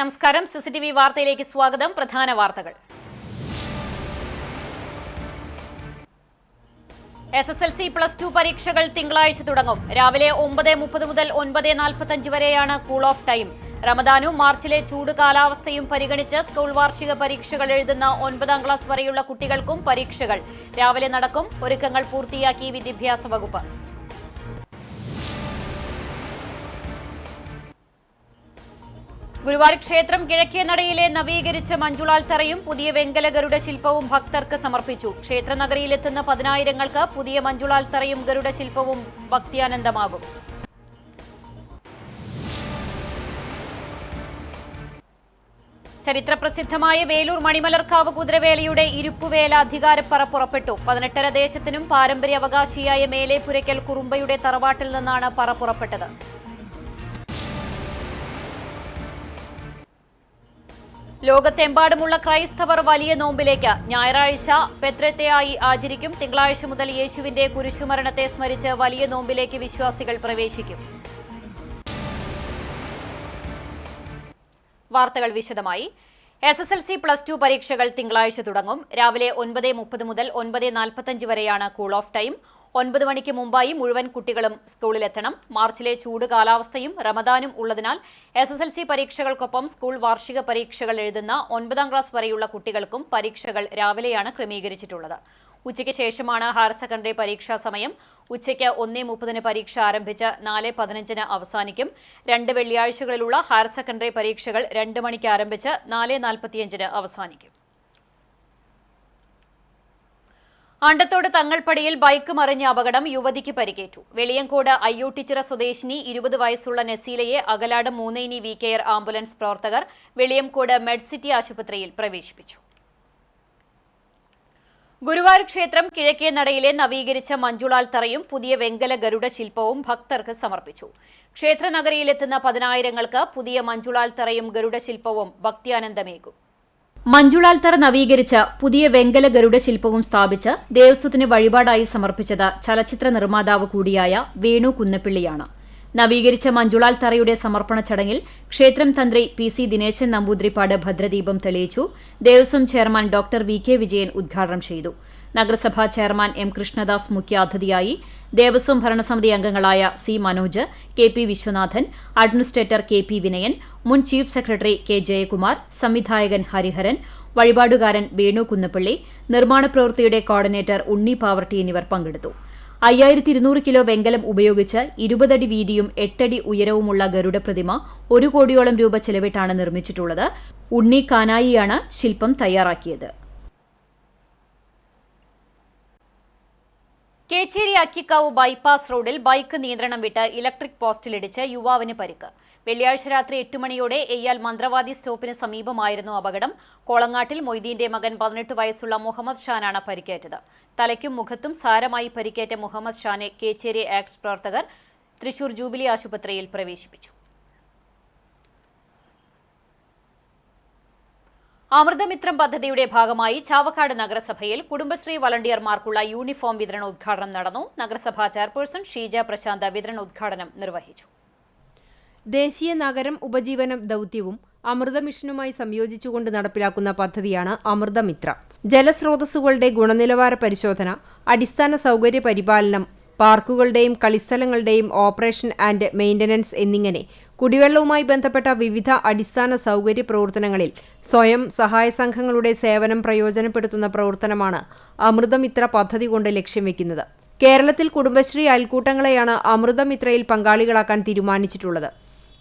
നമസ്കാരം. സിസിടിവി വാർത്തയിലേക്ക് സ്വാഗതം. പ്രധാന വാർത്തകൾ. SSLC +2 പരീക്ഷകൾ തിങ്കളാഴ്ച തുടങ്ങും. രാവിലെ 9:30 മുതൽ 9:45 വരെയാണ് കൂൾ ഓഫ് ടൈം. റമദാനും മാർച്ചിലെ ചൂട് കാലാവസ്ഥയും പരിഗണിച്ച് സ്കൂൾ വാർഷിക പരീക്ഷകൾ എഴുതുന്ന 9ാം ക്ലാസ് വരെയുള്ള കുട്ടികൾക്കും പരീക്ഷകൾ രാവിലെ നടക്കും. ഒരുക്കങ്ങൾ പൂർത്തിയാക്കി വിദ്യാഭ്യാസ വകുപ്പ്. ഗുരുവായൂർ ക്ഷേത്രം കിഴക്കേനടയിലെ നവീകരിച്ച മഞ്ജുളാൽ തറയും പുതിയ വെങ്കല ഗരുഡ ശില്പവും ഭക്തർക്ക് സമർപ്പിച്ചു. ക്ഷേത്രനഗരിയിലെത്തുന്ന പതിനായിരങ്ങൾക്ക് പുതിയ മഞ്ജുളാൽ തറയും ഗരുഡ ശില്പവും ഭക്തിയാനന്ദമാകും. ചരിത്രപ്രസിദ്ധമായ വേലൂർ മണിമലർക്കാവ് കുതിരവേലയുടെ ഇരുപ്പുവേല അധികാരപ്പറ പുറപ്പെട്ടു. 18 ദേശത്തിനും പാരമ്പര്യാവകാശിയായ മേലേപുരയ്ക്കൽ കുറുമ്പയുടെ തറവാട്ടിൽ നിന്നാണ് പറ പുറപ്പെട്ടത്. ലോകത്തെമ്പാടുമുള്ള ക്രൈസ്തവർ വലിയ നോമ്പിലേക്ക്. ഞായറാഴ്ച പെത്രത്തെയായി ആചരിക്കും. തിങ്കളാഴ്ച മുതൽ യേശുവിന്റെ കുരിശുമരണത്തെ സ്മരിച്ച് വലിയ നോമ്പിലേക്ക് വിശ്വാസികൾ പ്രവേശിക്കും. വാർത്തകൾ വിശദമായി. SSLC +2 പരീക്ഷകൾ തിങ്കളാഴ്ച തുടങ്ങും. രാവിലെ 9:30 മുതൽ 9:45 വരെയാണ് കൂൾ ഓഫ് ടൈം. 9 മണിക്ക് മുമ്പായി മുഴുവൻ കുട്ടികളും സ്കൂളിലെത്തണം. മാർച്ചിലെ ചൂട് കാലാവസ്ഥയും റമദാനും ഉള്ളതിനാൽ SSLC പരീക്ഷകൾക്കൊപ്പം സ്കൂൾ വാർഷിക പരീക്ഷകൾ എഴുതുന്ന 9ാം ക്ലാസ് വരെയുള്ള കുട്ടികൾക്കും പരീക്ഷകൾ രാവിലെയാണ് ക്രമീകരിച്ചിട്ടുള്ളത്. ഉച്ചയ്ക്ക് ശേഷമാണ് ഹയർ സെക്കൻഡറി പരീക്ഷാ സമയം. ഉച്ചയ്ക്ക് 1:30 പരീക്ഷ ആരംഭിച്ച് 4:15 അവസാനിക്കും. 2 വെള്ളിയാഴ്ചകളിലുള്ള ഹയർ സെക്കൻഡറി പരീക്ഷകൾ 2 മണിക്ക് ആരംഭിച്ച് 4:45 അവസാനിക്കും. അണ്ടത്തോട് തങ്ങൾപ്പടിയിൽ ബൈക്ക് മറിഞ്ഞ അപകടം. യുവതിക്ക് പരിക്കേറ്റു. വെളിയങ്കോട് അയ്യോട്ടിച്ചിറ സ്വദേശിനി 20 വയസ്സുള്ള നസീലയെ Akalad Moonneni V care ambulance പ്രവർത്തകർ വെളിയങ്കോട് മെഡ്സിറ്റി ആശുപത്രിയിൽ പ്രവേശിപ്പിച്ചു. ഗുരുവായൂർ ക്ഷേത്രം കിഴക്കേനടയിലെ നവീകരിച്ച മഞ്ജുളാൽ തറയും പുതിയ വെങ്കല ഗരുഡ ശില്പവും ഭക്തർക്ക് സമർപ്പിച്ചു. ക്ഷേത്രനഗരിയിലെത്തുന്ന പതിനായിരങ്ങൾക്ക് പുതിയ മഞ്ജുളാൽ തറയും ഗരുഡ ശില്പവും ഭക്തിയാനന്ദമേകും. മഞ്ജുളാൽ തറ നവീകരിച്ച പുതിയ വെങ്കല ഗരുഡ ശില്പവും സ്ഥാപിച്ച് ദേവസ്വത്തിന് വഴിപാടായി സമർപ്പിച്ചത് ചലച്ചിത്ര നിർമ്മാതാവ് കൂടിയായ വേണു കുന്നപ്പിള്ളിയാണ്. നവീകരിച്ച മഞ്ജുളാൽ തറയുടെ സമർപ്പണ ചടങ്ങിൽ ക്ഷേത്രം തന്ത്രി PC ദിനേശൻ നമ്പൂതിരിപ്പാട് ഭദ്രദീപം തെളിയിച്ചു. Devaswom chairman doctor VK Vijayan ഉദ്ഘാടനം ചെയ്തു. നഗരസഭാ ചെയർമാൻ M കൃഷ്ണദാസ് മുഖ്യാതിഥിയായി. ദേവസ്വം ഭരണസമിതി അംഗങ്ങളായ C Manoj, KP Viswanathan, administrator KP Vinayan, മുൻ ചീഫ് സെക്രട്ടറി K ജയകുമാർ, സംവിധായകൻ ഹരിഹരൻ, വഴിപാടുകാരൻ വേണു കുന്നപ്പള്ളി, നിർമ്മാണ പ്രവൃത്തിയുടെ കോർഡിനേറ്റർ ഉണ്ണി പാവർട്ടി എന്നിവർ പങ്കെടുത്തു. 5200 കിലോ വെങ്കലം ഉപയോഗിച്ച് 20 അടി വീതിയും 8 അടി ഉയരവുമുള്ള ഗരുഡ പ്രതിമ 1 കോടിയോളം രൂപ ചെലവിട്ടാണ് നിർമ്മിച്ചിട്ടുള്ളത്. ഉണ്ണി കാനായിയാണ് ശില്പം തയ്യാറാക്കിയത്. കേച്ചേരി അക്കിക്കാവ് ബൈപ്പാസ് റോഡിൽ ബൈക്ക് നിയന്ത്രണം വിട്ട് ഇലക്ട്രിക് പോസ്റ്റിലിടിച്ച് യുവാവിന് പരിക്ക്. വെള്ളിയാഴ്ച രാത്രി 8 മണിയോടെ എയ്യാൽ മന്ത്രവാദി സ്റ്റോപ്പിന് സമീപമായിരുന്നു അപകടം. കോളങ്ങാട്ടിൽ മൊയ്തീന്റെ മകൻ 18 വയസ്സുള്ള മുഹമ്മദ് ഷാനാണ് പരിക്കേറ്റത്. തലയ്ക്കും മുഖത്തും സാരമായി പരിക്കേറ്റ മുഹമ്മദ് ഷാനെ കേച്ചേരി ആക്ട്സ് പ്രവർത്തകർ തൃശൂർ ജൂബിലി ആശുപത്രിയിൽ പ്രവേശിപ്പിച്ചു. അമൃതമിത്രം പദ്ധതിയുടെ ഭാഗമായി ചാവക്കാട് നഗരസഭയിൽ കുടുംബശ്രീ വളണ്ടിയർമാർക്കുള്ള യൂണിഫോം വിതരണോദ്ഘാടനം നടന്നു. നഗരസഭാ ചെയർപേഴ്സൺ ഷീജ പ്രശാന്ത് വിതരണോദ്ഘാടനം നിർവഹിച്ചു. ദേശീയ നഗരം ഉപജീവനം ദൌത്യവും അമൃത മിഷനുമായി സംയോജിച്ചുകൊണ്ട് നടപ്പിലാക്കുന്ന പദ്ധതിയാണ് അമൃതമിത്ര. ജലസ്രോതസ്സുകളുടെ ഗുണനിലവാര പരിശോധന, അടിസ്ഥാന സൗകര്യ പരിപാലനം, പാർക്കുകളുടെയും കളിസ്ഥലങ്ങളുടെയും ഓപ്പറേഷൻ ആൻഡ് മെയിന്റനൻസ് എന്നിങ്ങനെ കുടിവെള്ളവുമായി ബന്ധപ്പെട്ട വിവിധ അടിസ്ഥാന സൗകര്യ പ്രവർത്തനങ്ങളിൽ സ്വയം സഹായ സംഘങ്ങളുടെ സേവനം പ്രയോജനപ്പെടുത്തുന്ന പ്രവർത്തനമാണ് അമൃതമിത്ര പദ്ധതി കൊണ്ട് ലക്ഷ്യം വെക്കുന്നത്. കേരളത്തിൽ കുടുംബശ്രീ അയൽക്കൂട്ടങ്ങളെയാണ് അമൃതമിത്രയിൽ പങ്കാളികളാക്കാൻ തീരുമാനിച്ചിട്ടുള്ളത്.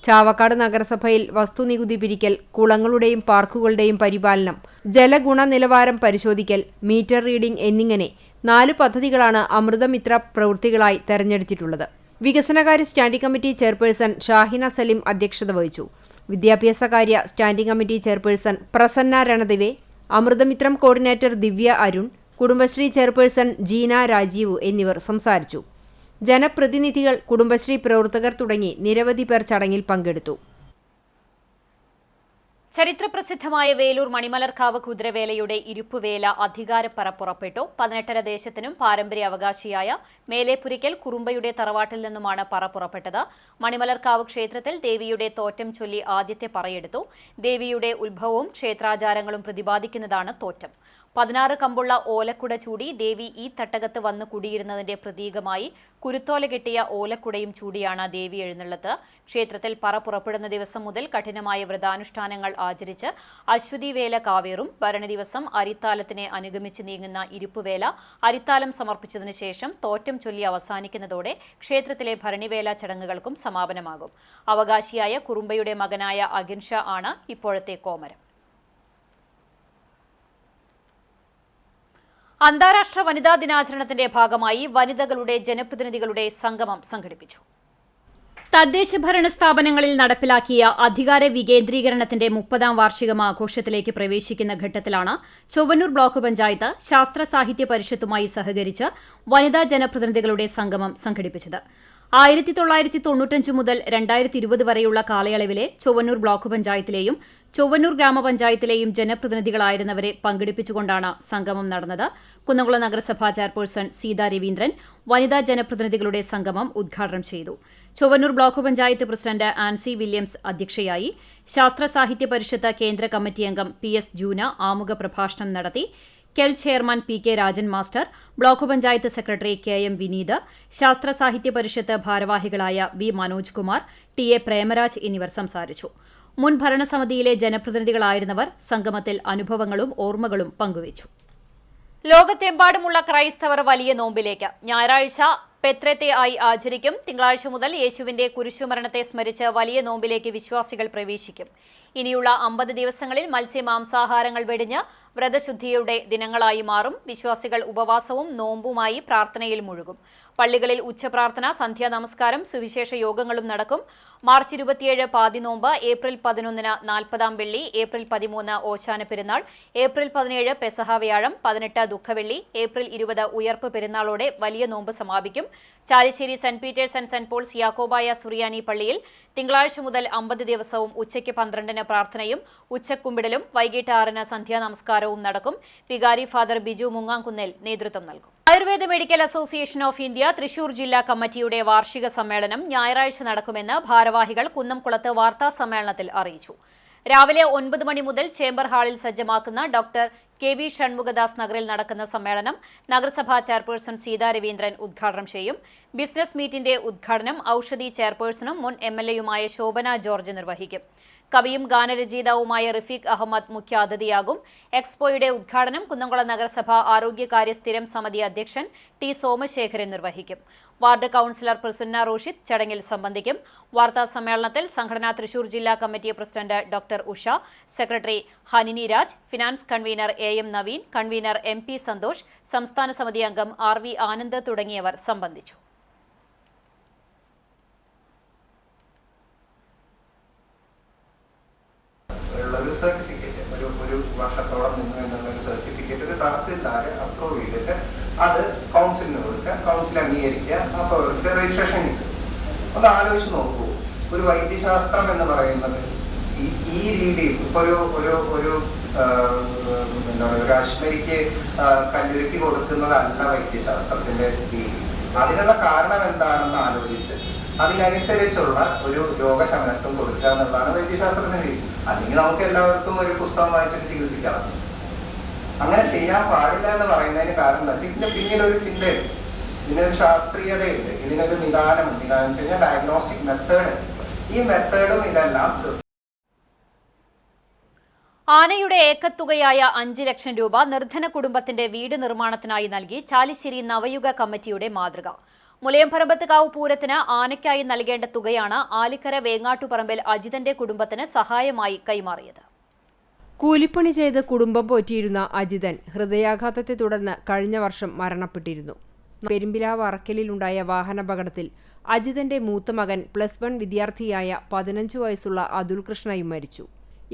ചാവക്കാട് നഗരസഭയിൽ വസ്തുനികുതി പിരിക്കൽ, കുളങ്ങളുടെയും പാർക്കുകളുടെയും പരിപാലനം, ജലഗുണനിലവാരം പരിശോധിക്കൽ, മീറ്റർ റീഡിംഗ് എന്നിങ്ങനെ 4 പദ്ധതികളാണ് അമൃതമിത്ര പ്രവൃത്തികളായി തെരഞ്ഞെടുത്തിട്ടുള്ളത്. വികസനകാര്യ standing committee chairperson Shahina Salim അധ്യക്ഷത വഹിച്ചു. വിദ്യാഭ്യാസകാര്യ standing committee chairperson Prasanna Ranadive, Amrithamithram coordinator Divya Arun, Kudumbashree chairperson Jeena Rajeev എന്നിവർ സംസാരിച്ചു. ജനപ്രതിനിധികൾ, കുടുംബശ്രീ പ്രവർത്തകർ തുടങ്ങി നിരവധി പേർ ചടങ്ങിൽ പങ്കെടുത്തു. ചരിത്രപ്രസിദ്ധമായ വേലൂർ മണിമലർക്കാവ് കുതിരവേലയുടെ ഇരുപ്പുവേല അധികാരപ്പറ പുറപ്പെട്ടു. 18 ദേശത്തിനും പാരമ്പര്യ അവകാശിയായ മേലേപ്പുരിക്കൽ കുറുമ്പയുടെ തറവാട്ടിൽ നിന്നുമാണ് പറ പുറപ്പെട്ടത്. മണിമലർക്കാവ് ക്ഷേത്രത്തിൽ ദേവിയുടെ തോറ്റം ചൊല്ലി ആദ്യത്തെ പറയെടുത്തു. ദേവിയുടെ ഉത്ഭവവും ക്ഷേത്രാചാരങ്ങളും പ്രതിപാദിക്കുന്നതാണ് തോറ്റം. 16 കമ്പുള്ള ഓലക്കുട ചൂടി ദേവി ഈ തട്ടകത്ത് വന്ന് കുടിയിരുന്നതിന്റെ പ്രതീകമായി കുരുത്തോല കെട്ടിയ ഓലക്കുടയും ചൂടിയാണ് ദേവി എഴുന്നള്ളത്ത്. ക്ഷേത്രത്തിൽ പറ പുറപ്പെടുന്ന ദിവസം മുതൽ കഠിനമായ വ്രതാനുഷ്ഠാനങ്ങൾ ആചരിച്ച് അശ്വതി വേല കാവേറും. ഭരണി ദിവസം അരിത്താലത്തിനെ അനുഗമിച്ച് നീങ്ങുന്ന ഇരുപ്പുവേല അരിത്താലം സമർപ്പിച്ചതിനു ശേഷം തോറ്റം ചൊല്ലി അവസാനിക്കുന്നതോടെ ക്ഷേത്രത്തിലെ ഭരണിവേല ചടങ്ങുകൾക്കും സമാപനമാകും. അവകാശിയായ കുറുമ്പയുടെ മകനായ അഗിൻഷ ആണ് ഇപ്പോഴത്തെ കോമരം. അന്താരാഷ്ട്ര വനിതാ ദിനാചരണത്തിന്റെ ഭാഗമായി വനിതകളുടെ ജനപ്രതിനിധികളുടെ സംഗമം സംഘടിപ്പിച്ചു. തദ്ദേശ ഭരണ സ്ഥാപനങ്ങളിൽ നടപ്പിലാക്കിയ അധികാര വികേന്ദ്രീകരണത്തിന്റെ 30ാം വാർഷികം ആഘോഷത്തിലേക്ക് പ്രവേശിക്കുന്ന ഘട്ടത്തിലാണ് ചൊവ്വന്നൂർ ബ്ലോക്ക് പഞ്ചായത്ത് ശാസ്ത്ര സാഹിത്യ പരിഷത്തുമായി സഹകരിച്ച് വനിതാ ജനപ്രതിനിധികളുടെ സംഗമം സംഘടിപ്പിച്ചത്. 1995 മുതൽ 2020 വരെയുള്ള കാലയളവിലെ ചൊവ്വന്നൂർ ബ്ലോക്ക് പഞ്ചായത്തിലെയും ചൊവ്വന്നൂർ ഗ്രാമപഞ്ചായത്തിലെയും ജനപ്രതിനിധികളായിരുന്നവരെ പങ്കെടുപ്പിച്ചുകൊണ്ടാണ് സംഗമം നടന്നത്. കുന്നംകുളം നഗരസഭാ ചെയർപേഴ്സൺ സീതാ രവീന്ദ്രൻ വനിതാ ജനപ്രതിനിധികളുടെ സംഗമം ഉദ്ഘാടനം ചെയ്തു. Chowwannur block panchayat president Ancy Williams അധ്യക്ഷയായി. ശാസ്ത്ര സാഹിത്യ പരിഷത്ത് കേന്ദ്ര കമ്മിറ്റി അംഗം PS ജൂന ആമുഖ പ്രഭാഷണം നടത്തി. KEL chairman PK Rajan master, block panchayat secretary KM Vineeth, Sasthra Sahithya പരിഷത്ത് ഭാരവാഹികളായ V മനോജ് കുമാർ, TA പ്രേമരാജ് എന്നിവർ സംസാരിച്ചു. മുൻ ഭരണസമിതിയിലെ ജനപ്രതിനിധികളായിരുന്നവർ സംഗമത്തിൽ അനുഭവങ്ങളും ഓർമ്മകളും പങ്കുവച്ചു. ലോകത്തെമ്പാടുമുള്ള ക്രൈസ്തവർ വലിയ നോമ്പിലേക്ക്. ഞായറാഴ്ച പെത്രത്തെ ആയി ആചരിക്കും. തിങ്കളാഴ്ച മുതൽ യേശുവിന്റെ കുരിശുമരണത്തെ സ്മരിച്ച് വലിയ നോമ്പിലേക്ക് വിശ്വാസികൾ പ്രവേശിക്കും. ഇനിയുള്ള 50 ദിവസങ്ങളിൽ മത്സ്യമാംസാഹാരങ്ങൾ വെടിഞ്ഞ് വ്രതശുദ്ധിയുടെ ദിനങ്ങളായി മാറും. വിശ്വാസികൾ ഉപവാസവും നോമ്പുമായി പ്രാർത്ഥനയിൽ മുഴുകും. പള്ളികളിൽ ഉച്ചപ്രാർത്ഥന, സന്ധ്യാ നമസ്കാരം, സുവിശേഷ യോഗങ്ങളും നടക്കും. മാർച്ച് 27 പാതിനോമ്പ്, ഏപ്രിൽ 11 40-ാം വെള്ളി, ഏപ്രിൽ 13 ഓശാന പെരുന്നാൾ, ഏപ്രിൽ 17 പെസഹ വ്യാഴം, 18 ദുഃഖവെള്ളി, ഏപ്രിൽ 20 ഉയർപ്പ് പെരുന്നാളോടെ വലിയ നോമ്പ് സമാപിക്കും. Chalissery saint Peter's and saint Paul's Yakobaya Suriyani പള്ളിയിൽ തിങ്കളാഴ്ച മുതൽ 50 ദിവസവും ഉച്ചയ്ക്ക് 12 പ്രാർത്ഥനയും ഉച്ചക്കുമ്പിടലും വൈകിട്ട് 6 സന്ധ്യാ നമസ്കാരവും നടക്കും. വികാരി ഫാദർ ബിജു മുങ്ങാംകുന്നേൽ നേതൃത്വം നൽകും. Ayurveda medical association of India Thrissur ജില്ലാ കമ്മിറ്റിയുടെ വാർഷിക സമ്മേളനം ഞായറാഴ്ച നടക്കുമെന്ന് ഭാരവാഹികൾ കുന്നംകുളത്ത് വാർത്താ സമ്മേളനത്തിൽ അറിയിച്ചു. രാവിലെ 9 മണി മുതൽ ചേംബർ ഹാളിൽ സജ്ജമാക്കുന്ന ഡോക്ടർ KV ഷൺമുഖദാസ് നഗറിൽ നടക്കുന്ന സമ്മേളനം നഗരസഭാ ചെയർപേഴ്സൺ സീതാ രവീന്ദ്രൻ ഉദ്ഘാടനം ചെയ്യും. ബിസിനസ് മീറ്റിന്റെ ഉദ്ഘാടനം ഔഷധി ചെയർപേഴ്സണും മുൻ MLA-യുമായ ശോഭന ജോർജ് നിർവഹിക്കും. കവിയും ഗാനരചയിതാവുമായ റഫീഖ് അഹമ്മദ് മുഖ്യാതിഥിയാകും. എക്സ്പോയുടെ ഉദ്ഘാടനം കുന്നംകുളം നഗരസഭ ആരോഗ്യകാര്യ സ്ഥിരം സമിതി അധ്യക്ഷൻ T സോമശേഖരൻ നിർവഹിക്കും. വാർഡ് കൌൺസിലർ പ്രസന്ന റോഷിദ് ചടങ്ങിൽ സംബന്ധിക്കും. വാർത്താ സമ്മേളനത്തിൽ സംഘടനാ തൃശൂർ ജില്ലാ committee president doctor Usha, secretary Hanini Raj, finance convener AM Naveen, convener MP Santhosh, സംസ്ഥാന സമിതി അംഗം RV ആനന്ദ് തുടങ്ങിയവർ സംബന്ധിച്ചു. സർട്ടിഫിക്കറ്റ് ഒരു വർഷത്തോളം നിന്ന് എന്നുള്ള ഒരു സർട്ടിഫിക്കറ്റ് ഒരു തഹസിൽദാർ അപ്രൂവ് ചെയ്തിട്ട് അത് കൗൺസിലിന് കൊടുക്കുക, കൗൺസിൽ അംഗീകരിക്കുക, അപ്പോൾ അവർക്ക് രജിസ്ട്രേഷൻ കിട്ടും. ഒന്ന് ആലോചിച്ച് നോക്കൂ, ഒരു വൈദ്യശാസ്ത്രം എന്ന് പറയുന്നത് ഈ രീതിയിൽ ഇപ്പോൾ ഒരു എന്താ പറയുക, ഒരു അശ്മരിക്ക് കല്ലുരുക്കി കൊടുക്കുന്നതല്ല വൈദ്യശാസ്ത്രത്തിന്റെ രീതി. അതിനുള്ള കാരണം എന്താണെന്ന് ആലോചിച്ച് അതിനനുസരിച്ചുള്ള ഒരു രോഗശമനത്വം കൊടുക്കുക എന്നുള്ളതാണ് വൈദ്യശാസ്ത്രത്തിന്റെ രീതി. അല്ലെങ്കിൽ നമുക്ക് എല്ലാവർക്കും ഒരു പുസ്തകം വായിച്ചിട്ട് ചികിത്സിക്കാം. അങ്ങനെ ചെയ്യാൻ പാടില്ല എന്ന് പറയുന്നതിന് കാരണം എന്താ വെച്ചാൽ ഇതിന്റെ പിന്നിലൊരു ചിന്തയുണ്ട്, ഇതിനൊരു ശാസ്ത്രീയതയുണ്ട്, ഇതിനൊരു നിദാനമുണ്ട്. നിദാനം വെച്ച് കഴിഞ്ഞാൽ ഡയഗ്നോസ്റ്റിക് മെത്തേഡ്. ഈ മെത്തേഡും ഇതെല്ലാം ആനയുടെ ഏക്കത്തുകയായ 5 ലക്ഷം രൂപ നിർധന കുടുംബത്തിന്റെ വീട് നിർമ്മാണത്തിനായി നൽകി ചാലിശ്ശേരി നവയുഗ കമ്മിറ്റിയുടെ മാതൃക. മുലയംപറമ്പത്തുകാവ് പൂരത്തിന് ആനയ്ക്കായി നൽകേണ്ട തുകയാണ് ആലിക്കര വേങ്ങാട്ടുപറമ്പിൽ അജിതന്റെ കുടുംബത്തിന് സഹായമായി കൈമാറിയത്. കൂലിപ്പണി ചെയ്ത് കുടുംബം പോറ്റിയിരുന്ന അജിതൻ ഹൃദയാഘാതത്തെ തുടർന്ന് കഴിഞ്ഞ വർഷം മരണപ്പെട്ടിരുന്നു. പെരുമ്പിലാവ് അറക്കലിലുണ്ടായ വാഹനാപകടത്തിൽ അജിതന്റെ മൂത്ത മകൻ +1 വിദ്യാർത്ഥിയായ 15 വയസ്സുള്ള അതുൽ കൃഷ്ണയും മരിച്ചു.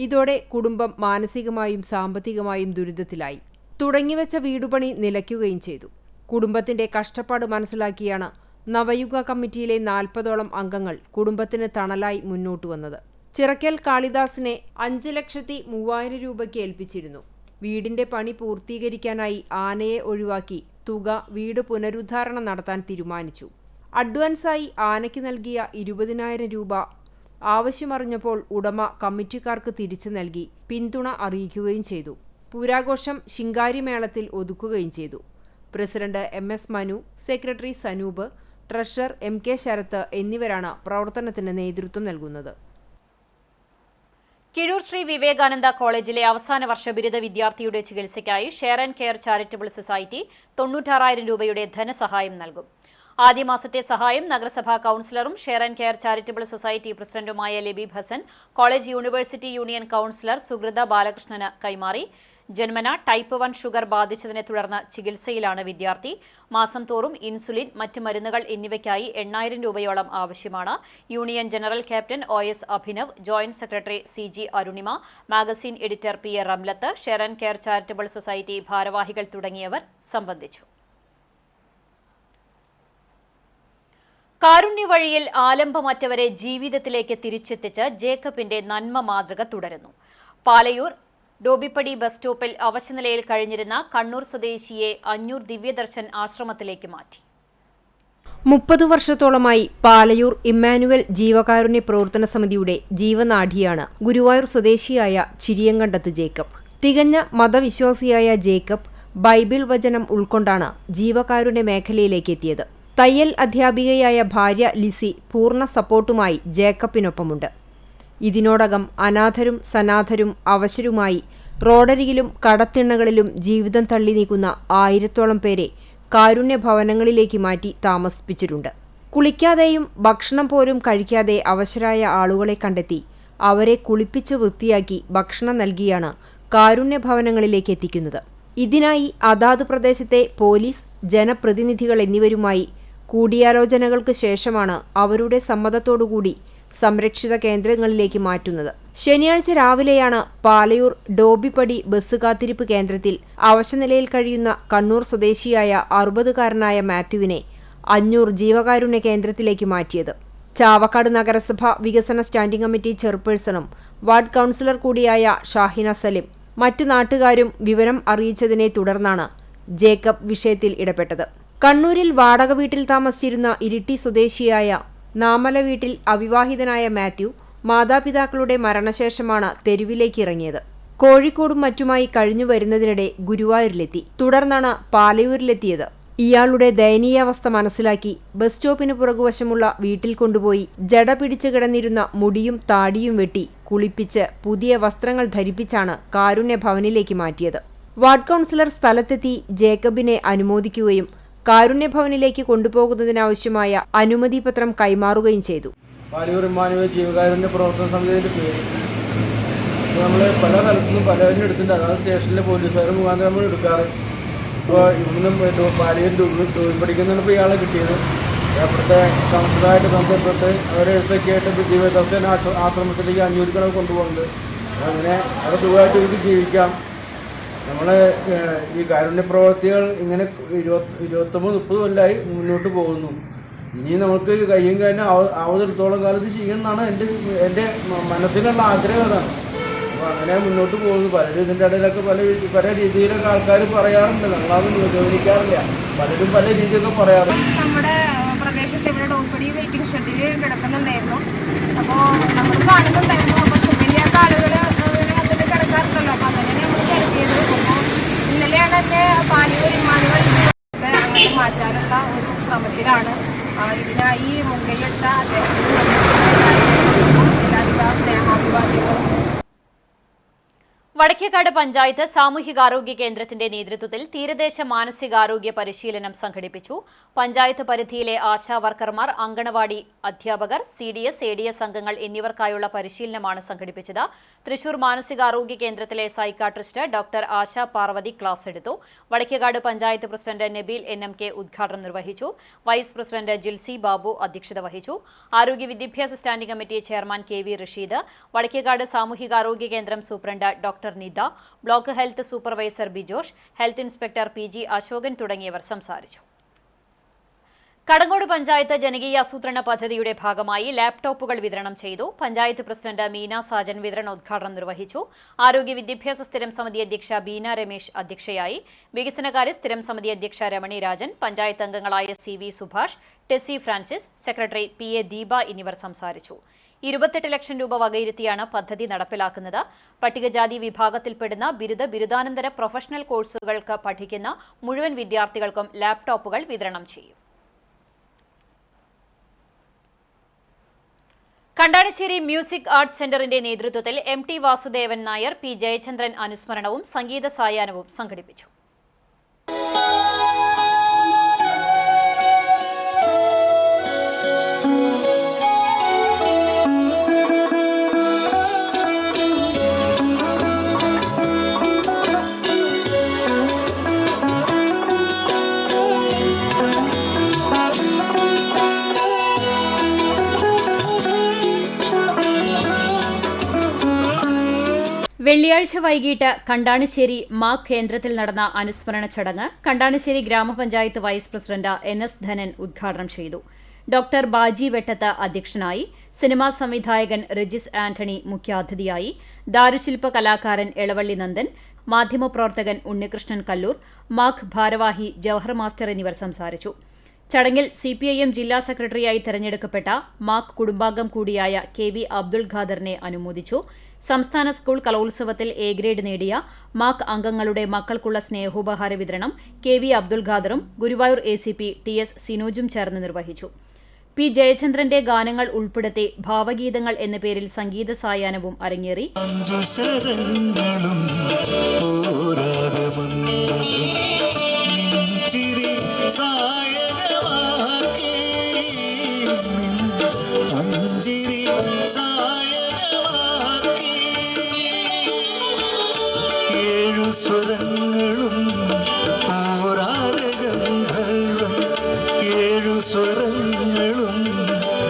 ഇതോടെ കുടുംബം മാനസികമായും സാമ്പത്തികമായും ദുരിതത്തിലായി. തുടങ്ങിവെച്ച വീടുപണി നിലയ്ക്കുകയും ചെയ്തു. കുടുംബത്തിന്റെ കഷ്ടപ്പാട് മനസ്സിലാക്കിയാണ് നവയുഗ കമ്മിറ്റിയിലെ 40ഓളം അംഗങ്ങൾ കുടുംബത്തിന് തണലായി മുന്നോട്ടു വന്നത്. ചിറക്കൽ കാളിദാസിനെ 5,03,000 രൂപയ്ക്ക് ഏൽപ്പിച്ചിരുന്നു. വീടിന്റെ പണി പൂർത്തീകരിക്കാനായി ആനയെ ഒഴിവാക്കി തുക വീട് പുനരുദ്ധാരണം നടത്താൻ തീരുമാനിച്ചു. അഡ്വാൻസായി ആനയ്ക്ക് നൽകിയ 20,000 രൂപ ആവശ്യമറിഞ്ഞപ്പോൾ ഉടമ കമ്മിറ്റിക്കാർക്ക് തിരിച്ചു നൽകി പിന്തുണ അറിയിക്കുകയും ചെയ്തു. പൂരാഘോഷം ശിങ്കാരിമേളത്തിൽ ഒതുക്കുകയും ചെയ്തു. President MS Manu, secretary Sanoop, treasurer MK Sarath എന്നിവരാണ് പ്രവർത്തനത്തിന് നേതൃത്വം നൽകുന്നത്. കിഴൂർ ശ്രീ വിവേകാനന്ദ കോളേജിലെ അവസാന വർഷ ബിരുദ വിദ്യാർത്ഥിയുടെ ചികിത്സയ്ക്കായി share and care charitable society 96,000 രൂപയുടെ ധനസഹായം നൽകും. ആദ്യ മാസത്തെ സഹായം നഗരസഭാ കൌൺസിലറും share and care charitable society പ്രസിഡന്റുമായ Labeeb Hassan college university union councillor Suhritha ബാലകൃഷ്ണന് കൈമാറി. ജന്മന ടൈപ്പ് 1 ഷുഗർ ബാധിച്ചതിനെ തുടർന്ന് ചികിത്സയിലാണ് വിദ്യാർത്ഥി. മാസം തോറും ഇൻസുലിൻ, മറ്റ് മരുന്നുകൾ എന്നിവയ്ക്കായി 8,000 രൂപയോളം ആവശ്യമാണ്. Union general captain OS Abhinav, joint secretary CG Arunima, magazine editor PR Ramlath, share and care charitable society ഭാരവാഹികൾ തുടങ്ങിയവർ സംബന്ധിച്ചു. കാരുണ്യ വഴിയിൽ ആലംബമറ്റവരെ ജീവിതത്തിലേക്ക് തിരിച്ചെത്തിച്ച് ജേക്കബിന്റെ നന്മ മാതൃക തുടരുന്നു. പാലയൂർ ഡോബിപ്പടി ബസ് സ്റ്റോപ്പിൽ അവശനിലയിൽ കഴിഞ്ഞിരുന്ന കണ്ണൂർ സ്വദേശിയെ അഞ്ഞൂർ ദിവ്യദർശൻ ആശ്രമത്തിലേക്ക് മാറ്റി. 30 വർഷത്തോളമായി പാലയൂർ ഇമ്മാനുവൽ ജീവകാരുണ്യ പ്രവർത്തന സമിതിയുടെ ജീവനാഡിയാണ് ഗുരുവായൂർ സ്വദേശിയായ ചിരിയങ്കണ്ടത്ത് ജേക്കബ്. തികഞ്ഞ മതവിശ്വാസിയായ ജേക്കബ് ബൈബിൾ വചനം ഉൾക്കൊണ്ടാണ് ജീവകാരുണ്യ മേഖലയിലേക്ക് എത്തിയത്. തയ്യൽ അധ്യാപികയായ ഭാര്യ ലിസി പൂർണ്ണ സപ്പോർട്ടുമായി ജേക്കബിനൊപ്പമുണ്ട്. ഇതിനോടകം അനാഥരും സനാഥരും അവശരുമായി റോഡരികിലും കടത്തിണ്ണകളിലും ജീവിതം തള്ളി നീക്കുന്ന 1000-ഓളം പേരെ കാരുണ്യ ഭവനങ്ങളിലേക്ക് മാറ്റി താമസിപ്പിച്ചിട്ടുണ്ട്. കുളിക്കാതെയും ഭക്ഷണം പോലും കഴിക്കാതെ അവശരായ ആളുകളെ കണ്ടെത്തി അവരെ കുളിപ്പിച്ച് വൃത്തിയാക്കി ഭക്ഷണം നൽകിയാണ് കാരുണ്യ ഭവനങ്ങളിലേക്ക് എത്തിക്കുന്നത്. ഇതിനായി അതാത് പ്രദേശത്തെ പോലീസ്, ജനപ്രതിനിധികൾ എന്നിവരുമായി കൂടിയാലോചനകൾക്ക് ശേഷമാണ് അവരുടെ സമ്മതത്തോടുകൂടി സംരക്ഷിത കേന്ദ്രങ്ങളിലേക്ക് മാറ്റുന്നത്. ശനിയാഴ്ച രാവിലെയാണ് പാലയൂർ ഡോബിപ്പടി ബസ് കാത്തിരിപ്പ് കേന്ദ്രത്തിൽ അവശനിലയിൽ കഴിയുന്ന കണ്ണൂർ സ്വദേശിയായ 60-കാരനായ മാത്യുവിനെ അഞ്ഞൂർ ജീവകാരുണ്യ കേന്ദ്രത്തിലേക്ക് മാറ്റിയത്. ചാവക്കാട് നഗരസഭ വികസന സ്റ്റാൻഡിംഗ് കമ്മിറ്റി ചെയർപേഴ്സണും വാർഡ് കൌൺസിലർ കൂടിയായ ഷാഹിന സലിം മറ്റു നാട്ടുകാരും വിവരം അറിയിച്ചതിനെ തുടർന്നാണ് ജേക്കബ് വിഷയത്തിൽ ഇടപെട്ടത്. കണ്ണൂരിൽ വാടക വീട്ടിൽ താമസിച്ചിരുന്ന ഇരിട്ടി സ്വദേശിയായ നാമല വീട്ടിൽ അവിവാഹിതനായ മാത്യു മാതാപിതാക്കളുടെ മരണശേഷമാണ് തെരുവിലേക്ക് ഇറങ്ങിയത്. കോഴിക്കോടും മറ്റുമായി കഴിഞ്ഞു വരുന്നതിനിടെ ഗുരുവായൂരിലെത്തി. തുടർന്നാണ് പാലയൂരിലെത്തിയത്. ഇയാളുടെ ദയനീയാവസ്ഥ മനസ്സിലാക്കി ബസ് സ്റ്റോപ്പിന് പുറകുവശമുള്ള വീട്ടിൽ കൊണ്ടുപോയി ജട പിടിച്ചു കിടന്നിരുന്ന മുടിയും താടിയും വെട്ടി കുളിപ്പിച്ച് പുതിയ വസ്ത്രങ്ങൾ ധരിപ്പിച്ചാണ് കാരുണ്യ ഭവനിലേക്ക് മാറ്റിയത്. വാർഡ് കൌൺസിലർ സ്ഥലത്തെത്തി ജേക്കബിനെ അനുമോദിക്കുകയും കാരുണ്യഭവനിലേക്ക് കൊണ്ടുപോകുന്നതിനാവശ്യമായ അനുമതി പത്രം കൈമാറുകയും ചെയ്തു. പാലയൂർ ഇമ്മാനുവൽ ജീവകാരുണ്യ പ്രവർത്തന സമിതിയുടെ പേര് നമ്മൾ പല സ്ഥലത്തുനിന്നും പലവരും എടുത്തിട്ടുണ്ട്. അതായത് സ്റ്റേഷനിലെ പോലീസുകാർ മുഖാന്തരം നമ്മൾ എടുക്കാറ്. ഇപ്പോൾ ഇവിടുന്ന് പാലയൂർ പഠിക്കുന്നതാണ് ഇപ്പോൾ ഇയാളെ കിട്ടിയത്. അവിടുത്തെ കൗൺസിലറായിട്ട് ബന്ധപ്പെട്ട് അവരെ എടുത്തൊക്കെ ആയിട്ട് ജീവദർശന ആശ്രമത്തിലേക്ക് 500 കണക്ക് കൊണ്ടുപോകുന്നുണ്ട്. അങ്ങനെ അത് സുഖമായിട്ട് ഇവർക്ക് ജീവിക്കാം. നമ്മളെ ഈ കാരുണ്യ പ്രവർത്തികൾ ഇങ്ങനെ 29-30 കൊല്ലമായി മുന്നോട്ട് പോകുന്നു. ഇനി നമുക്ക് കയ്യും കാര്യം ആവതിടത്തോളം കാലത്ത് ചെയ്യുമെന്നാണ് എൻ്റെ മനസ്സിലുള്ള ആഗ്രഹം. അതാണ്. അപ്പോൾ അങ്ങനെ മുന്നോട്ട് പോകുന്നു. പലരും ഇതിൻ്റെ ഇടയിലൊക്കെ പല രീതിയിലൊക്കെ ആൾക്കാർ പറയാറുണ്ട്. നമ്മളത് ഗൗനിക്കാറില്ല. പലരും പല രീതിയൊക്കെ പറയാറുണ്ട്. നമ്മുടെ പ്രദേശത്ത് ഇവിടെ ഡോപ്പടി വെയിറ്റിംഗ് ഷെഡിൽ കിടക്കുന്നുണ്ടായിരുന്നു. അപ്പോൾ നമ്മൾ കാണുന്നുണ്ടായിരുന്നു. അപ്പോൾ സുഖമില്ലാത്ത ആളുകൾ അതിൽ കിടക്കാറുണ്ടല്ലോ. അപ്പോൾ അങ്ങനെ നമ്മൾ കരുതിയത്. അപ്പോൾ ഇന്നലെയാണ് എന്നെ പാലയൂർ ഇമ്മാനുവൽ അങ്ങനെ മാറ്റാനുള്ള ഒരു ശ്രമത്തിലാണ്. ഇതിനായി മുൻകൈയെടുത്ത അദ്ദേഹത്തിന് സ്നേഹാഭിവാദ്യങ്ങളും. വടക്കേക്കാട് പഞ്ചായത്ത് സാമൂഹികാരോഗ്യ കേന്ദ്രത്തിന്റെ നേതൃത്വത്തിൽ തീരദേശ മാനസികാരോഗ്യ പരിശീലനം സംഘടിപ്പിച്ചു. പഞ്ചായത്ത് പരിധിയിലെ ആശാ വർക്കർമാർ, അങ്കണവാടി അധ്യാപകർ, CDS, ADS അംഗങ്ങൾ എന്നിവർക്കായുള്ള പരിശീലനമാണ് സംഘടിപ്പിച്ചത്. തൃശൂർ മാനസികാരോഗ്യ കേന്ദ്രത്തിലെ psychiatrist doctor Asha Parvathy class എടുത്തു. വടക്കേക്കാട് പഞ്ചായത്ത് പ്രസിഡന്റ് നബീൽ NMK ഉദ്ഘാടനം നിർവഹിച്ചു. വൈസ് പ്രസിഡന്റ് ജിൽസി ബാബു അധ്യക്ഷത വഹിച്ചു. ആരോഗ്യ വിദ്യാഭ്യാസ standing committee chairman KV Rasheed, Vadakkekad സാമൂഹികാരോഗ്യ കേന്ദ്രം superintendent doctor Nitha, block health supervisor Bijosh, health inspector PG Ashokan തുടങ്ങിയവർ സംസാരിച്ചു. കടങ്ങോട് പഞ്ചായത്ത് ജനകീയാസൂത്രണ പദ്ധതിയുടെ ഭാഗമായി ലാപ്ടോപ്പുകൾ വിതരണം ചെയ്തു. പഞ്ചായത്ത് പ്രസിഡന്റ് മീന സാജൻ വിതരണോദ്ഘാടനം നിർവഹിച്ചു. ആരോഗ്യ വിദ്യാഭ്യാസ സ്ഥിരം സമിതി അധ്യക്ഷ ബീന രമേശ് അധ്യക്ഷയായി. വികസനകാര്യ സ്ഥിരം സമിതി അധ്യക്ഷ രമണി രാജൻ, പഞ്ചായത്ത് അംഗങ്ങളായ CV Subhash, Tessy Francis, secretary PA Deepa എന്നിവർ സംസാരിച്ചു. 28 ലക്ഷം രൂപ വകയിരുത്തിയാണ് പദ്ധതി നടപ്പിലാക്കുന്നത്. പട്ടികജാതി വിഭാഗത്തിൽപ്പെടുന്ന ബിരുദാനന്തര പ്രൊഫഷണൽ കോഴ്സുകൾക്ക് പഠിക്കുന്ന മുഴുവൻ വിദ്യാർത്ഥികൾക്കും ലാപ്ടോപ്പുകൾ വിതരണം ചെയ്യും. കണ്ടാണിശ്ശേരി മ്യൂസിക് ആർട്സ് സെന്ററിന്റെ നേതൃത്വത്തിൽ MT വാസുദേവൻ നായർ, P ജയചന്ദ്രൻ അനുസ്മരണവും സംഗീത സായാഹ്നവും സംഘടിപ്പിച്ചു. വെള്ളിയാഴ്ച വൈകിട്ട് കണ്ടാണിശ്ശേരി മാക് കേന്ദ്രത്തിൽ നടന്ന അനുസ്മരണ ചടങ്ങ് കണ്ടാണിശ്ശേരി ഗ്രാമപഞ്ചായത്ത് വൈസ് പ്രസിഡന്റ് NS ധനൻ ഉദ്ഘാടനം ചെയ്തു. ഡോക്ടർ ബാജി വെട്ടത്ത് അധ്യക്ഷനായി. സിനിമാ സംവിധായകൻ റെജിസ് ആന്റണി മുഖ്യാതിഥിയായി. ദാരുശില്പ കലാകാരൻ എളവള്ളി നന്ദൻ, മാധ്യമപ്രവർത്തകൻ ഉണ്ണികൃഷ്ണൻ കല്ലൂർ, മാക് ഭാരവാഹി ജവഹർ മാസ്റ്റർ എന്നിവർ സംസാരിച്ചു. ചടങ്ങിൽ CPIM ജില്ലാ സെക്രട്ടറിയായി തെരഞ്ഞെടുക്കപ്പെട്ട മാക് കുടുംബാംഗം കൂടിയായ KV അബ്ദുൾ ഖാദറിനെ അനുമോദിച്ചു. സംസ്ഥാന സ്കൂൾ കലോത്സവത്തിൽ A ഗ്രേഡ് നേടിയ മാക് അംഗങ്ങളുടെ മക്കൾക്കുള്ള സ്നേഹോപഹാര വിതരണം KV Abdul ഖാദറും Guruvayur ACP TS സിനോജും ചേർന്ന് നിർവഹിച്ചു. P ജയചന്ദ്രന്റെ ഗാനങ്ങൾ ഉൾപ്പെടുത്തി ഭാവഗീതങ്ങൾ എന്ന പേരിൽ സംഗീത സായാഹ്നവും അരങ്ങേറി. സ്വരങ്ങളും പോരാതെ ഗന്ധർവൻ, 7 സ്വരങ്ങളും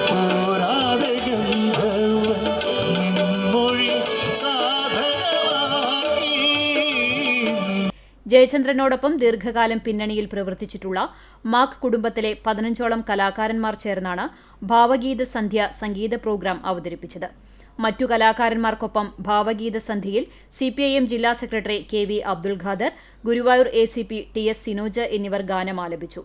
പോരാതെ ഗന്ധർവൻ നിൻമൊഴി സാധകമാക്കി. ജയചന്ദ്രനോടൊപ്പം ദീർഘകാലം പിന്നണിയിൽ പ്രവർത്തിച്ചിട്ടുള്ള മാക് കുടുംബത്തിലെ 15ഓളം കലാകാരന്മാർ ചേർന്നാണ് ഭാവഗീത സന്ധ്യ സംഗീത പ്രോഗ്രാം അവതരിപ്പിച്ചത്. മറ്റു കലാകാരന്മാർക്കൊപ്പം ഭാവഗീത സന്ധ്യയിൽ CPIM ജില്ലാ secretary KV Abdul Khader, Guruvayur ACP TS Sinoj എന്നിവർ ഗാനം ആലപിച്ചു.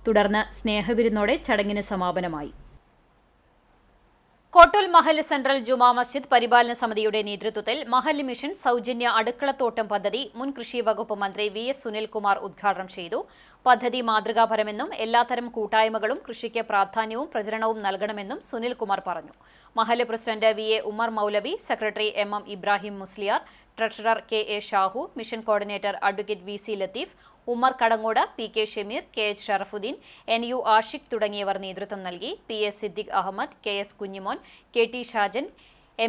തുടർന്ന് സ്നേഹവിരുന്നോടെ ചടങ്ങിന് സമാപനമായി. കോട്ടൂൽ മഹല്ല് സെൻട്രൽ ജുമാ മസ്ജിദ് പരിപാലന സമിതിയുടെ നേതൃത്വത്തിൽ മഹല്ല് മിഷൻ സൗജന്യ അടുക്കളത്തോട്ടം പദ്ധതി മുൻ കൃഷി വകുപ്പ് മന്ത്രി VS സുനിൽകുമാർ ഉദ്ഘാടനം ചെയ്തു. പദ്ധതി മാതൃകാപരമെന്നും എല്ലാത്തരം കൂട്ടായ്മകളും കൃഷിക്ക് പ്രാധാന്യവും പ്രചരണവും നൽകണമെന്നും സുനിൽകുമാർ പറഞ്ഞു. മഹല്ല് president VA Umar Maulavi, secretary MM Ibrahim Musliyar, treasurer KA Shahu, mission coordinator advocate VC Latheef, Umar Kadangode, PK Shameer, KH Sharafudheen, NU Ashiq തുടങ്ങിയവർ നേതൃത്വം നൽകി. PS Siddique Ahmed, KS Kunjumon, KT Shajan,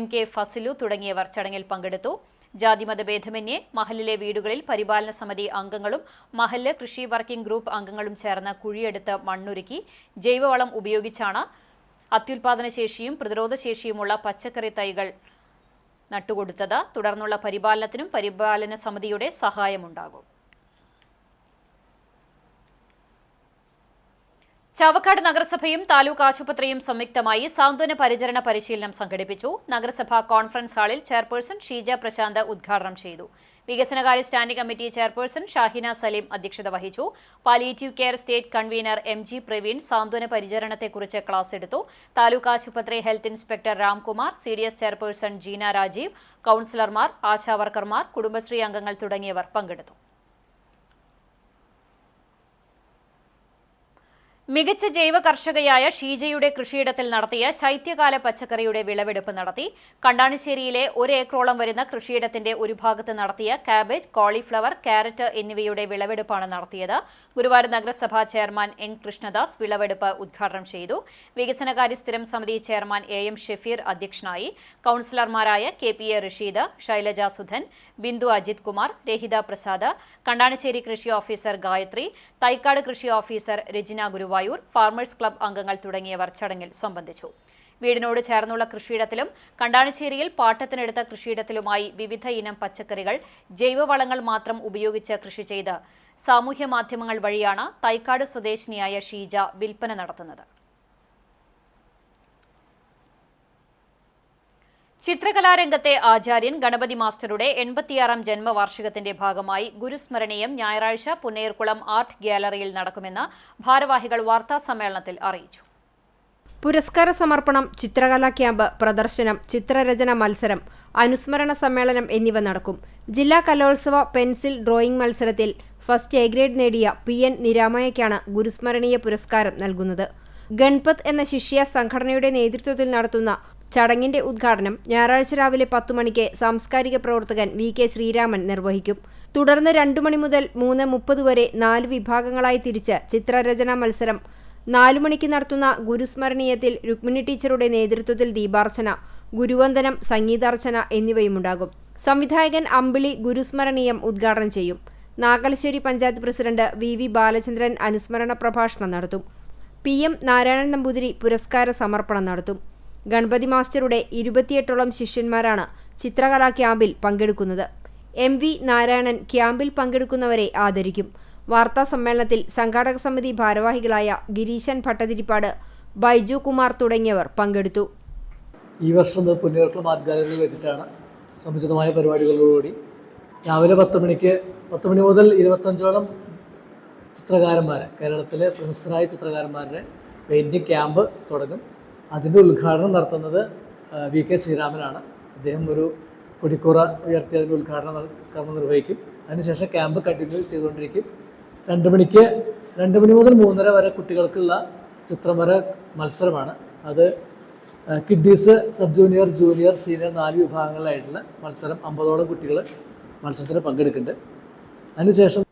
MK ഫസിലു തുടങ്ങിയവർ ചടങ്ങിൽ പങ്കെടുത്തു. ജാതിമതഭേദമന്യേ മഹല്ലിലെ വീടുകളിൽ പരിപാലന സമിതി അംഗങ്ങളും മഹല്ല് കൃഷി വർക്കിംഗ് ഗ്രൂപ്പ് അംഗങ്ങളും ചേർന്ന് കുഴിയെടുത്ത് മണ്ണൊരുക്കി ജൈവവളം ഉപയോഗിച്ചാണ് അത്യുൽപാദനശേഷിയും പ്രതിരോധശേഷിയുമുള്ള പച്ചക്കറി തൈകൾ നട്ടുകൊടുത്തത്. തുടർന്നുള്ള പരിപാലനത്തിനും പരിപാലന സമിതിയുടെ സഹായമുണ്ടാകും. ചാവക്കാട് നഗരസഭയും താലൂക്ക് ആശുപത്രിയും സംയുക്തമായി സാന്ത്വന പരിചരണ പരിശീലനം സംഘടിപ്പിച്ചു. നഗരസഭാ കോൺഫറൻസ് ഹാളിൽ ചെയർപേഴ്സൺ ഷീജ പ്രശാന്ത് ഉദ്ഘാടനം ചെയ്തു. വികസനകാര്യ standing committee chairperson Shahina Saleem അധ്യക്ഷത വഹിച്ചു. Palliative care state convener MG Praveen സാന്ത്വന പരിചരണത്തെക്കുറിച്ച് ക്ലാസ് എടുത്തു. താലൂക്ക് ആശുപത്രി health inspector Ramkumar, CDS chairperson Jeena Rajeev, കൌൺസിലർമാർ, ആശാവർക്കർമാർ, കുടുംബശ്രീ അംഗങ്ങൾ തുടങ്ങിയവർ പങ്കെടുത്തു. മികച്ച ജൈവ കർഷകയായ ഷീജയുടെ കൃഷിയിടത്തിൽ നടത്തിയ ശൈത്യകാല പച്ചക്കറിയുടെ വിളവെടുപ്പ് നടത്തി. കണ്ടാണിശ്ശേരിയിലെ 1 ഏക്കറോളം വരുന്ന കൃഷിയിടത്തിന്റെ ഒരു ഭാഗത്ത് നടത്തിയ കാബേജ്, കോളിഫ്ലവർ, ക്യാരറ്റ് എന്നിവയുടെ വിളവെടുപ്പാണ് നടത്തിയത്. ഗുരുവായൂർ നഗരസഭാ ചെയർമാൻ എൻ കൃഷ്ണദാസ് വിളവെടുപ്പ് ഉദ്ഘാടനം ചെയ്തു. വികസനകാര്യ സ്ഥിരം സമിതി ചെയർമാൻ AM ഷെഫീർ അധ്യക്ഷനായി. കൌൺസിലർമാരായ KPA റഷീദ്, ശൈലജ സുധൻ, ബിന്ദു അജിത് കുമാർ, രഹിത പ്രസാദ്, കണ്ടാണിശ്ശേരി കൃഷി ഓഫീസർ ഗായത്രി, തൈക്കാട് കൃഷി officer Rajina Guruvayur, farmers club അംഗങ്ങൾ തുടങ്ങിയവർ ചടങ്ങിൽ സംബന്ധിച്ചു. വീടിനോട് ചേർന്നുള്ള കൃഷിയിടത്തിലും കണ്ടാണിശ്ശേരിയിൽ പാട്ടത്തിനെടുത്ത കൃഷിയിടത്തിലുമായി വിവിധ ഇനം പച്ചക്കറികൾ ജൈവവളങ്ങൾ മാത്രം ഉപയോഗിച്ച് കൃഷി ചെയ്ത് സാമൂഹ്യ മാധ്യമങ്ങൾ വഴിയാണ് തൈക്കാട് സ്വദേശിനിയായ ഷീജ വിൽപ്പന നടത്തുന്നത്. ചിത്രകലാരംഗത്തെ ആചാര്യൻ ഗണപതി മാസ്റ്ററുടെ 86ാം ജന്മവാർഷികത്തിന്റെ ഭാഗമായി ഗുരുസ്മരണീയം ഞായറാഴ്ച പുന്നേർകുളം ആർട്ട് ഗ്യാലറിയിൽ നടക്കുമെന്ന് ഭാരവാഹികൾ വാർത്താസമ്മേളനത്തിൽ അറിയിച്ചു. പുരസ്കാര സമർപ്പണം, ചിത്രകലാ ക്യാമ്പ്, പ്രദർശനം, ചിത്രരചന മത്സരം, അനുസ്മരണ സമ്മേളനം എന്നിവ നടക്കും. ജില്ലാ കലോത്സവ പെൻസിൽ ഡ്രോയിംഗ് മത്സരത്തിൽ ഫസ്റ്റ് A ഗ്രേഡ് നേടിയ PN നിരാമയ്ക്കാണ് ഗുരുസ്മരണീയ പുരസ്കാരം നൽകുന്നത്. ഗൺപത് എന്ന ശിഷ്യ സംഘടനയുടെ നേതൃത്വത്തിൽ നടത്തുന്ന ചടങ്ങിന്റെ ഉദ്ഘാടനം ഞായറാഴ്ച രാവിലെ 10 മണിക്ക് സാംസ്കാരിക പ്രവർത്തകൻ VK ശ്രീരാമൻ നിർവഹിക്കും. തുടർന്ന് 2 മണി മുതൽ 3:30 വരെ 4 വിഭാഗങ്ങളായി തിരിച്ച് ചിത്രരചനാ മത്സരം, 4 മണിക്ക് നടത്തുന്ന ഗുരുസ്മരണീയത്തിൽ രുക്മിണി ടീച്ചറുടെ നേതൃത്വത്തിൽ ദീപാർച്ചന, ഗുരുവന്ദനം, സംഗീതാർച്ചന എന്നിവയുമുണ്ടാകും. സംവിധായകൻ അമ്പിളി ഗുരുസ്മരണീയം ഉദ്ഘാടനം ചെയ്യും. നാഗലശ്ശേരി പഞ്ചായത്ത് പ്രസിഡന്റ് VV ബാലചന്ദ്രൻ അനുസ്മരണ പ്രഭാഷണം നടത്തും. PM നാരായണൻ നമ്പൂതിരി പുരസ്കാര സമർപ്പണം നടത്തും. ഗണപതി മാസ്റ്ററുടെ 28ഓളം ശിഷ്യന്മാരാണ് ചിത്രകലാ ക്യാമ്പിൽ പങ്കെടുക്കുന്നത്. MV നാരായണൻ ക്യാമ്പിൽ പങ്കെടുക്കുന്നവരെ ആദരിക്കും. വാർത്താ സമ്മേളനത്തിൽ സംഘാടക സമിതി ഭാരവാഹികളായ ഗിരീശൻ ഭട്ടതിരിപ്പാട്, ബൈജു കുമാർ തുടങ്ങിയവർ പങ്കെടുത്തു. ഈ വർഷം പുന്നേർകുളം ആർട്ട് ഗാലറിയിൽ വെച്ചിട്ടാണ് സമുചിതമായ പരിപാടികളോടുകൂടി രാവിലെ 10 മണി മുതൽ 25ഓളം ചിത്രകാരന്മാരെ, കേരളത്തിലെ പ്രശസ്തരായ ചിത്രകാരന്മാരുടെ പെയിൻറ്റിംഗ് ക്യാമ്പ് തുടങ്ങും. അതിൻ്റെ ഉദ്ഘാടനം നടത്തുന്നത് VK ശ്രീരാമനാണ്. അദ്ദേഹം ഒരു കൊടിക്കൂറ ഉയർത്തി അതിൻ്റെ ഉദ്ഘാടനം കർമ്മം നിർവഹിക്കും. അതിനുശേഷം ക്യാമ്പ് കണ്ടിന്യൂ ചെയ്തുകൊണ്ടിരിക്കും. 2 മണി മുതൽ 3:30 വരെ കുട്ടികൾക്കുള്ള ചിത്രവര മത്സരമാണ്. അത് kiddies, sub junior, junior, senior 4 വിഭാഗങ്ങളിലായിട്ടുള്ള മത്സരം. 50ഓളം കുട്ടികൾ മത്സരത്തിന് പങ്കെടുക്കുന്നുണ്ട്. അതിനുശേഷം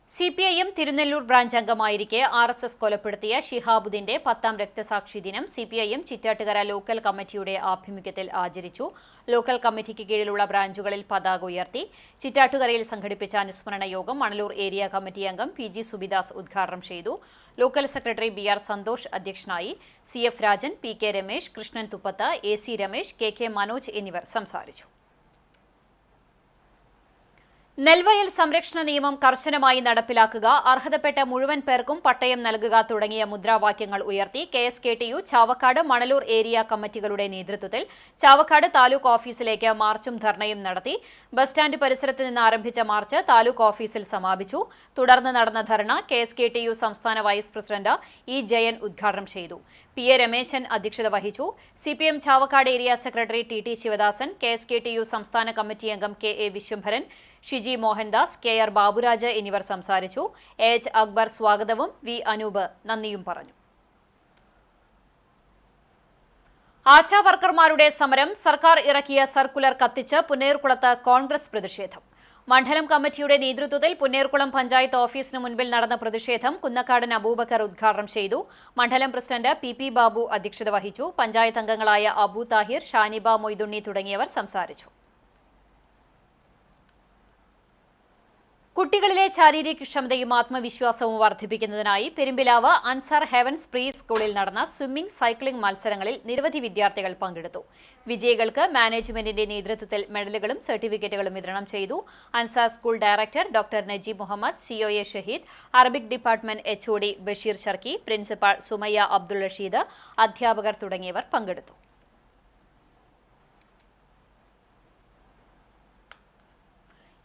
CPIM തിരുനെല്ലൂർ ബ്രാഞ്ച് അംഗമായിരിക്കെ RSS കൊലപ്പെടുത്തിയ ഷിഹാബുദ്ദീന്റെ 10ാം രക്തസാക്ഷി ദിനം CPIM ചിറ്റാട്ടുകര ലോക്കൽ കമ്മിറ്റിയുടെ ആഭിമുഖ്യത്തിൽ ആചരിച്ചു. ലോക്കൽ കമ്മിറ്റിക്ക് കീഴിലുള്ള ബ്രാഞ്ചുകളിൽ പതാക ഉയർത്തി. ചിറ്റാട്ടുകരയിൽ സംഘടിപ്പിച്ച അനുസ്മരണ യോഗം മണലൂർ ഏരിയ കമ്മിറ്റി അംഗം PG സുബിദാസ് ഉദ്ഘാടനം ചെയ്തു. ലോക്കൽ സെക്രട്ടറി BR സന്തോഷ് അധ്യക്ഷനായി. CF Rajan, PK Ramesh, Krishnan തുപ്പത്ത്, AC Ramesh, KK Manoj എന്നിവർ സംസാരിച്ചു. നെൽവയൽ സംരക്ഷണ നിയമം കർശനമായി നടപ്പിലാക്കുക, അർഹതപ്പെട്ട മുഴുവൻ പേർക്കും പട്ടയം നൽകുക തുടങ്ങിയ മുദ്രാവാക്യങ്ങൾ ഉയർത്തി KSKTU ചാവക്കാട്, മണലൂർ ഏരിയ കമ്മിറ്റികളുടെ നേതൃത്വത്തിൽ ചാവക്കാട് താലൂക്ക് ഓഫീസിലേക്ക് മാർച്ചും ധർണയും നടത്തി. ബസ് സ്റ്റാൻഡ് പരിസരത്ത് നിന്ന് ആരംഭിച്ച മാർച്ച് താലൂക്ക് ഓഫീസിൽ സമാപിച്ചു. തുടർന്ന് നടന്ന ധർണ KSKTU സംസ്ഥാന വൈസ് പ്രസിഡന്റ് E ജയൻ ഉദ്ഘാടനം ചെയ്തു. PA രമേശൻ അധ്യക്ഷത വഹിച്ചു. CPM Chavakkad area secretary TT Sivadasan, KSKTU സംസ്ഥാന കമ്മിറ്റി അംഗം KA വിശ്വംഭരൻ, ഷിജി മോഹൻദാസ്, KR ബാബുരാജ് എന്നിവർ സംസാരിച്ചു. AH അക്ബർ സ്വാഗതവും V അനൂപ് നന്ദിയും പറഞ്ഞു. ആശാവർക്കർമാരുടെ സമരം, സർക്കാർ ഇറക്കിയ സർക്കുലർ കത്തിച്ച് പുന്നേർകുളത്ത് കോൺഗ്രസ് പ്രതിഷേധം. മണ്ഡലം കമ്മിറ്റിയുടെ നേതൃത്വത്തിൽ പുന്നേർകുളം പഞ്ചായത്ത് ഓഫീസിന് മുൻപിൽ നടന്ന പ്രതിഷേധം കുന്നക്കാടൻ അബൂബക്കർ ഉദ്ഘാടനം ചെയ്തു. മണ്ഡലം പ്രസിഡന്റ് PP ബാബു അധ്യക്ഷത വഹിച്ചു. പഞ്ചായത്ത് അംഗങ്ങളായ അബു താഹിർ, ഷാനിബ മൊയ്തുണ്ണി തുടങ്ങിയവർ സംസാരിച്ചു. കുട്ടികളിലെ ശാരീരിക ക്ഷമതയും ആത്മവിശ്വാസവും വർദ്ധിപ്പിക്കുന്നതിനായി പെരുമ്പിലാവ് അൻസാർ ഹെവൻസ് പ്രീ സ്കൂളിൽ നടന്ന സ്വിമ്മിംഗ്, സൈക്ലിംഗ് മത്സരങ്ങളിൽ നിരവധി വിദ്യാർത്ഥികൾ പങ്കെടുത്തു. വിജയികൾക്ക് മാനേജ്മെന്റിന്റെ നേതൃത്വത്തിൽ മെഡലുകളും സർട്ടിഫിക്കറ്റുകളും വിതരണം ചെയ്തു. Ansar school director doctor Najeeb Muhammad, COA Shaheed, Arabic department HOD Basheer Sharqi, principal Sumayya Abdul Rasheed, അധ്യാപകർ തുടങ്ങിയവർ പങ്കെടുത്തു.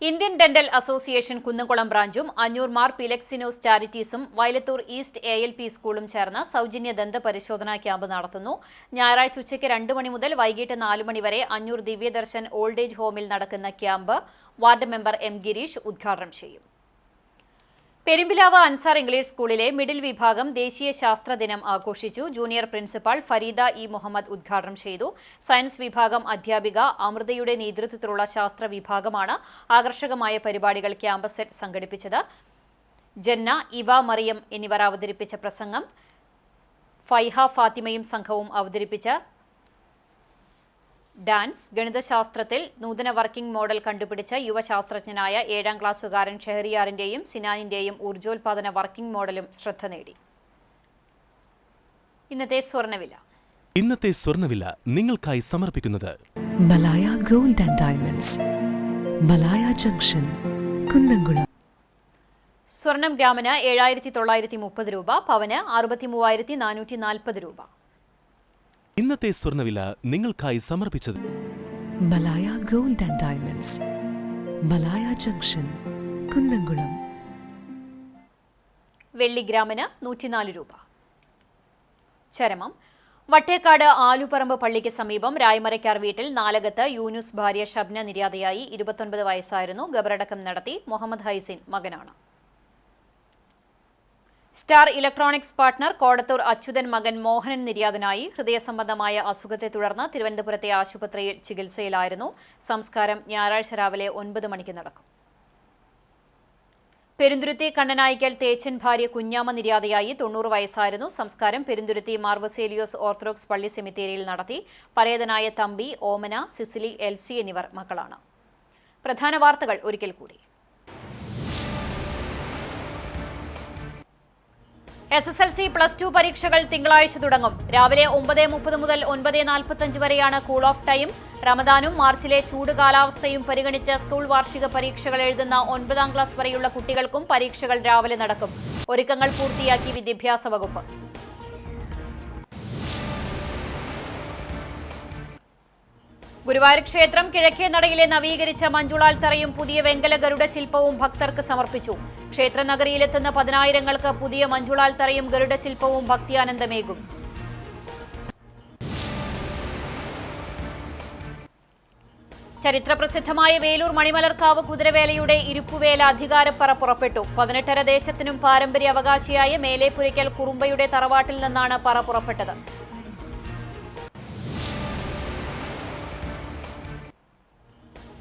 ഇന്ത്യൻ ഡെന്റൽ അസോസിയേഷൻ കുന്നംകുളം ബ്രാഞ്ചും അഞ്ഞൂർ മാർ പിലക്സിനോസ് ചാരിറ്റീസും വയലത്തൂർ ഈസ്റ്റ് ALP സ്കൂളും ചേർന്ന് സൗജന്യ ദന്ത പരിശോധനാ ക്യാമ്പ് നടത്തുന്നു. ഞായറാഴ്ച ഉച്ചയ്ക്ക് 2 മണി മുതൽ വൈകിട്ട് 4 മണി വരെ അഞ്ഞൂർ ദിവ്യദർശൻ ഓൾഡ് ഏജ് ഹോമിൽ നടക്കുന്ന camp ward member M Gireesh ഉദ്ഘാടനം ചെയ്യും. പെരുമ്പിലാവ് അൻസാർ ഇംഗ്ലീഷ് സ്കൂളിലെ മിഡിൽ വിഭാഗം ദേശീയ ശാസ്ത്ര ദിനം ആഘോഷിച്ചു. Junior principal Fareeda E Muhammad ഉദ്ഘാടനം ചെയ്തു. സയൻസ് വിഭാഗം അധ്യാപിക അമൃതയുടെ നേതൃത്വത്തിലുള്ള ശാസ്ത്ര വിഭാഗമാണ് ആകർഷകമായ പരിപാടികൾ ക്യാമ്പസിൽ സംഘടിപ്പിച്ചത്. ജന്ന, ഇവ മറിയം എന്നിവർ അവതരിപ്പിച്ച പ്രസംഗം, ഫൈഹ ഫാത്തിമയും സംഘവും അവതരിപ്പിച്ച ഡാൻസ്, ഗണിതശാസ്ത്രത്തിൽ നൂതന വർക്കിംഗ് മോഡൽ കണ്ടുപിടിച്ച യുവശാസ്ത്രജ്ഞനായ 7ാം ക്ലാസ്സുകാരൻ ഷെഹറിയാറിന്റെയും സിനാനിന്റെയും ഊർജ്ജോൽപാദന വർക്കിംഗ് മോഡലും ശ്രദ്ധ നേടി. ഇന്നത്തെ സ്വർണ്ണവില നിങ്ങൾക്കായി സമർപ്പിക്കുന്നത് Malaya gold and diamonds, Malaya junction, Kunnamkulam. സ്വർണം ഗ്രാമിന് 7,930 രൂപ, പവന് 63,440 രൂപ. ഇന്നത്തെ സ്വർണ്ണവില നിങ്ങൾക്കായി സമർപ്പിച്ചത് Malaya gold and diamonds, Malaya junction, Kunnamkulam. വെള്ളി ഗ്രാമിന് 104 രൂപ. ചരമം. വട്ടേക്കാട് ആലുപറമ്പ് പള്ളിക്ക് സമീപം രായ്മരക്കാർ വീട്ടിൽ നാലകത്ത് യൂനുസ് ഭാര്യ ഷബ്ന നിര്യാതയായി. 29 വയസ്സായിരുന്നു. ഖബറടക്കം നടത്തി. മുഹമ്മദ് ഹൈസിൻ മകനാണ്. Star electronics partner Kodathur Achuthan മകൻ മോഹനൻ നിര്യാതനായി. ഹൃദയ സംബന്ധമായ അസുഖത്തെ തുടർന്ന് തിരുവനന്തപുരത്തെ ആശുപത്രിയിൽ ചികിത്സയിലായിരുന്നു. സംസ്കാരം ഞായറാഴ്ച രാവിലെ 9 മണിക്ക് നടക്കും. പെരുന്തുരുത്തി കണ്ണനായിക്കൽ തേച്ചൻ ഭാര്യ കുഞ്ഞാമ്മ നിര്യാതയായി. 90 വയസ്സായിരുന്നു. സംസ്കാരം പെരുന്തുരുത്തി മാർ ബസേലിയോസ് ഓർത്തഡോക്സ് പള്ളി സെമിത്തേരിയിൽ നടത്തി. പരേതനായ തമ്പി, ഓമന, സിസിലി, എൽസി എന്നിവർ മക്കളാണ്. പ്രധാന വാർത്തകൾ ഒരിക്കൽ കൂടി. SSLC +2 പരീക്ഷകൾ തിങ്കളാഴ്ച തുടങ്ങും. രാവിലെ 9:30 മുതൽ 9:45 വരെയാണ് കൂൾ ഓഫ് ടൈം. റമദാനും മാർച്ചിലെ ചൂട് കാലാവസ്ഥയും പരിഗണിച്ച് സ്കൂൾ വാർഷിക പരീക്ഷകൾ എഴുതുന്ന 9ാം ക്ലാസ് വരെയുള്ള കുട്ടികൾക്കും പരീക്ഷകൾ രാവിലെ നടക്കും. ഒരുക്കങ്ങൾ പൂർത്തിയാക്കി വിദ്യാഭ്യാസ വകുപ്പ്. ഗുരുവായൂർ ക്ഷേത്രം കിഴക്കേ നടയിലെ നവീകരിച്ച മഞ്ജുളാൽ തറയും പുതിയ വെങ്കല ഗരുഡ ശില്പവും ഭക്തർക്ക് സമർപ്പിച്ചു. ക്ഷേത്രനഗരിയിലെത്തുന്ന 10,000ങ്ങൾക്ക് പുതിയ മഞ്ജുളാൽ തറയും ഗരുഡ ശില്പവും ഭക്തിയാനന്ദമേകും. ചരിത്രപ്രസിദ്ധമായ വേലൂർ മണിമലർക്കാവ് കുതിരവേലയുടെ ഇരുപ്പുവേല അധികാരപ്പറ പുറപ്പെട്ടു. 18 ദേശത്തിനും പാരമ്പര്യ അവകാശിയായ മേലേപ്പുരയ്ക്കൽ കുറുമ്പയുടെ തറവാട്ടിൽ നിന്നാണ് പറ പുറപ്പെട്ടത്.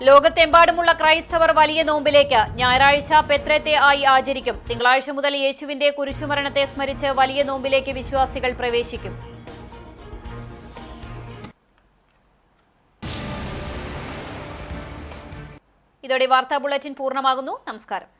ലോകത്തെമ്പാടുമുള്ള ക്രൈസ്തവർ വലിയ നോമ്പിലേക്ക്. ഞായറാഴ്ച പെത്രത്തെ ആയി ആചരിക്കും. തിങ്കളാഴ്ച മുതൽ യേശുവിന്റെ കുരിശുമരണത്തെ സ്മരിച്ച് വലിയ നോമ്പിലേക്ക് വിശ്വാസികൾ പ്രവേശിക്കും. ഇതോടെ വാർത്താ ബുള്ളറ്റിൻ പൂർണ്ണമാകുന്നു. നമസ്കാരം.